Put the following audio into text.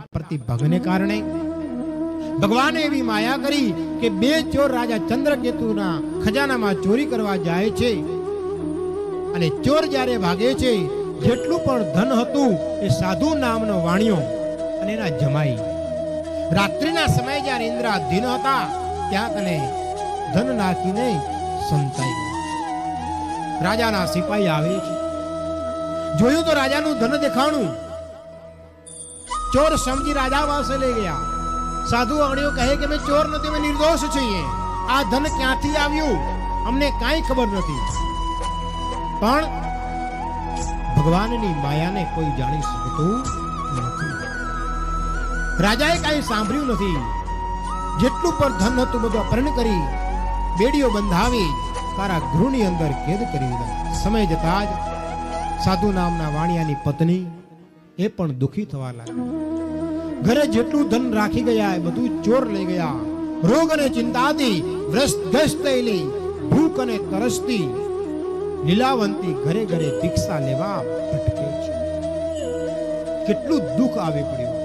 प्रतिभगने कारणे भगवाने एवी माया करी के बे चोर राजा चंद्रकेतुना खजानामां चोरी करवा जाय छे अने चोर ज्यारे भागे छे जेटલું પણ ધન હતું એ સાધુ નામનો વાણિયો અને એના જમાઈ રાત્રિના સમયે જ્યારે ઇન્દ્રાધીન હતા ત્યાં કને ધન નાખીને સંતાઈ ગયા। રાજાના સિપાઈ આવે છે, જોયું તો રાજાનું ધન દેખાણું। ચોર સમજી રાજા પાસે લઈ ગયા। સાધુ વાણિયો કહે કે મેં ચોર નથી, મેં નિર્દોષ છીએ, આ ધન ક્યાંથી આવ્યું અમને કાંઈ ખબર નથી, પણ ભગવાનની માયાને કોઈ જાણી શકતું નથી। રાજાએ કાંઈ સાંભળ્યું નથી, જેટલું પણ ધન હતું બધું અપહરણ કરી બેડીઓ બંધાવી તારા ગૃહની અંદર કેદ કરી દીધા। સમય જતા જ સાધુ નામના વાણિયાની પત્ની એ પણ દુખી થવા લાગી। ઘરે જેટલું ધન રાખી ગયા એ બધું ચોર લઈ ગયા। રોગ અને ચિંતાથી ગ્રસ્ત થયેલી ભૂખ અને તરસથી લીલાવંતી ઘરે ઘરે ભિક્ષા લેવા ભટકે છે। કેટલું દુઃખ આવે પડ્યું।